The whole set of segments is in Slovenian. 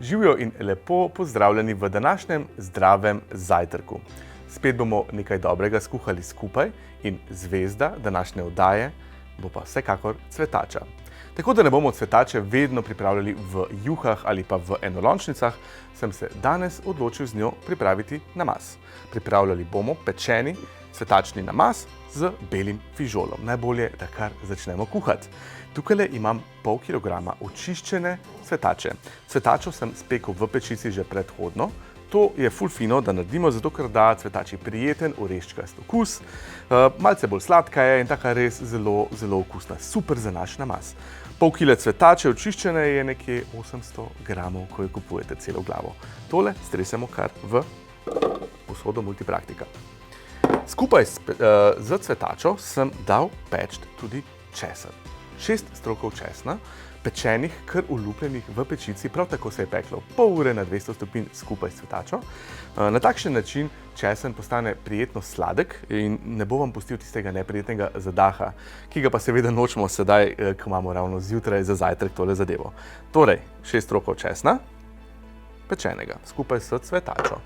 Živijo in lepo pozdravljeni v današnjem zdravem zajtrku. Spet bomo nekaj dobrega skuhali skupaj in zvezda današnje oddaje bo pa vsekakor cvetača. Tako da ne bomo cvetače vedno pripravljali v juhah ali pa v enolončnicah, sem se danes odločil z njo pripraviti namaz. Pripravljali bomo pečeni cvetačni namaz z belim fižolom. Najbolje, da kar začnemo kuhati. Tukaj imam pol kilograma očiščene cvetače. Cvetačo sem spekel v pečici že predhodno. To je ful fino, da naredimo, zato ker da cvetači prijeten, oreščkast okus. Malce bolj sladka je in taka res zelo, zelo okusna. Super za naš namaz. Pol kile cvetače očiščene je nekje 800 gramov, ko jo kupujete celo glavo. Tole stresemo kar v posodo Multipraktika. Skupaj z cvetačo sem dal peči tudi česen. 6 strokov česna, pečenih, kar olupljenih v pečici, prav tako se je peklo pol ure na 200 stopinj skupaj s cvetačo. Na takšen način česen postane prijetno sladek in ne bo vam pustil tistega neprijetnega zadaha, ki ga pa seveda nočemo sedaj, ko imamo ravno zjutraj za zajtrk tole zadevo. Torej, 6 strokov česna, pečenega, skupaj s cvetačo.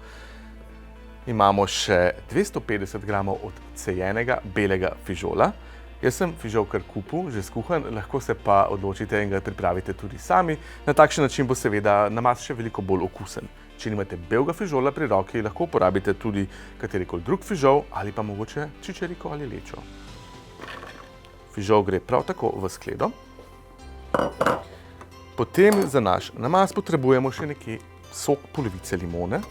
Imamo še 250 gramov odcejenega belega fižola. Jaz sem fižol kar kupil, že skuhan, lahko se pa odločite in ga pripravite tudi sami. Na takšen način bo seveda namaz še veliko bolj okusen. Če nimate belega fižola pri roki, lahko uporabite tudi katerikoli drug fižol ali pa mogoče čičeriko ali lečo. Fižol gre prav tako v skledo. Potem za naš namaz potrebujemo še nekje sok polovice limone.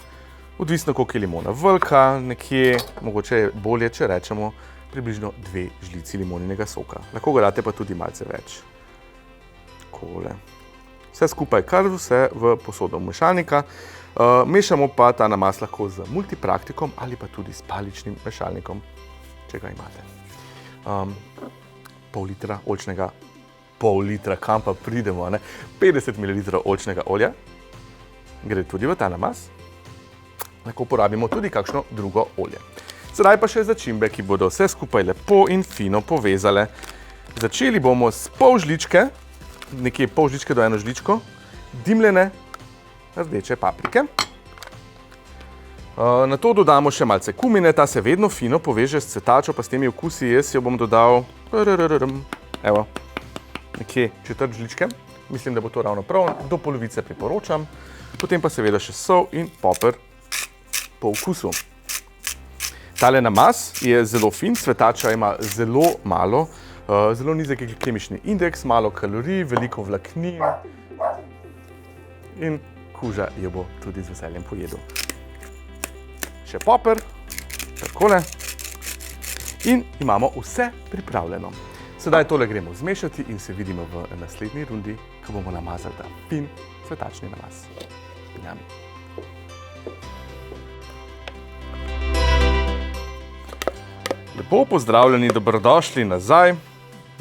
Odvisno, koliko je limona velika, nekje, mogoče je bolje, če rečemo, približno 2 žlici limoninega soka. Lahko ga date pa tudi malce več. Takole. Vse skupaj kar vse v posodo mešalnika. Mešamo pa ta namaz lahko z Multipraktikom ali pa tudi s paličnim mešalnikom, če ga imate. Pol litra oljčnega, pol litra, kam pa pridemo, ne? 50 ml oljčnega olja gre tudi v ta namaz. Lahko uporabimo tudi kakšno drugo olje. Sedaj pa še začimbe, ki bodo vse skupaj lepo in fino povezale. Začeli bomo s pol žličke, nekje pol žličke do 1 žličko, dimljene rdeče paprike. Na to dodamo še malce kumine, ta se vedno fino poveže s cvetačo, pa s temi okusi. Jaz jo bom dodal, evo, nekje 1/4 žličke. Mislim, da bo to ravno prav, do polovice priporočam. Potem pa seveda še sol in poper po okusu. Tale namaz je zelo fin, cvetača ima zelo malo, zelo nizek kemični indeks, malo kalorij, veliko vlaknin in kuža jo bo tudi z veseljem pojedel. Še poper, takole. In imamo vse pripravljeno. Sedaj tole gremo zmešati in se vidimo v naslednji rundi, ko bomo namazali ta fin cvetačni namaz. Pinjami. Lepo pozdravljeni, dobrodošli nazaj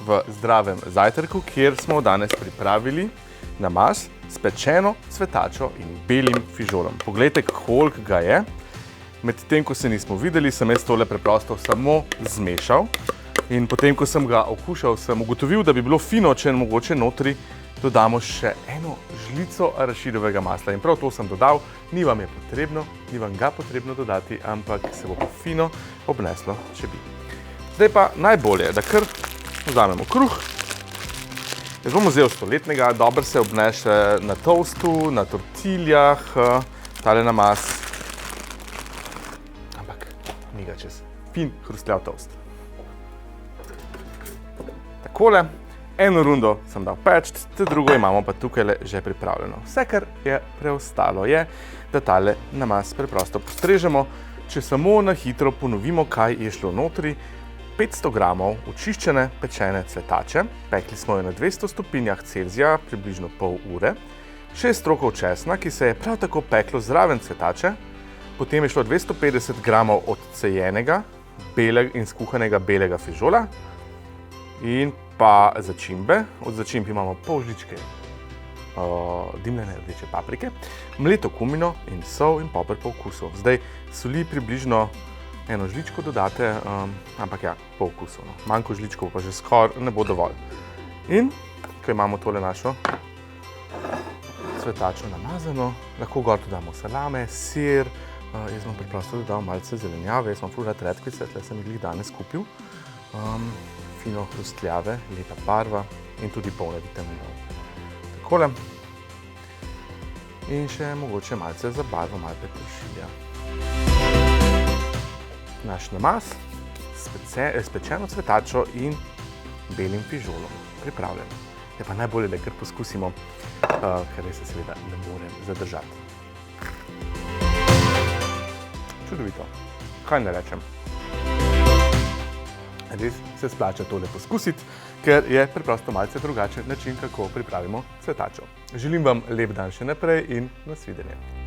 v zdravem zajtrku, kjer smo danes pripravili namaz s pečeno cvetačo in belim fižolom. Poglejte, koliko ga je. Medtem, ko se nismo videli, sem jaz tole preprosto samo zmešal. In potem, ko sem ga okušal, sem ugotovil, da bi bilo fino, če mogoče notri dodamo še 1 žlico arašidovega masla. In prav to sem dodal, ni vam ga potrebno dodati, ampak se bo pa fino obneslo, če bi. Zdaj pa najbolje, da kar vzamemo kruh. Jaz bom vzel stoletnega, dobro se obneše na toastu, na tortiljah, tale namaz. Ampak ni ga čez fin hrustljav toast. Takole. 1 rundo sem dal peči, te drugo imamo pa tukaj že pripravljeno. Vse, kar je preostalo, je, da tale namaz preprosto postrežemo. Če samo na hitro ponovimo, kaj je šlo notri. 500 gramov očiščene pečene cvetače, pekli smo jo na 200 stopinjah Celzija, približno pol ure. 6 strokov česna, ki se je prav tako peklo zraven cvetače. Potem je šlo 250 gramov odcejenega in skuhanega belega fižola. In pa začimbe. Od začimb imamo pol žličke dimljene rdeče paprike, mleto kumino in sol in poper po okusu. Zdaj soli približno 1 žličko dodate, ampak ja, po okusu. Manjko žličkov pa že skoraj ne bo dovolj. In ko imamo tole našo cvetačo namazano, lahko gor dodamo salame, sir, jaz bom preprosto dodal malce zelenjave, jaz imam ful rad redkvice, tle sem jih danes kupil. Fino hrustljave, lepa barva in tudi polne vitaminov. Takole. In še mogoče malce za barvo, malo peteršilja. Naš namaz s pečeno cvetačo in belim fižolom pripravljen. Je pa najbolje, da kar poskusimo, ker res se seveda ne morem zadržati. Čudovito. Kaj ne rečem? Res se splača tole poskusiti, ker je preprosto malce drugačen način, kako pripravimo cvetačo. Želim vam lep dan še naprej in nasvidenje.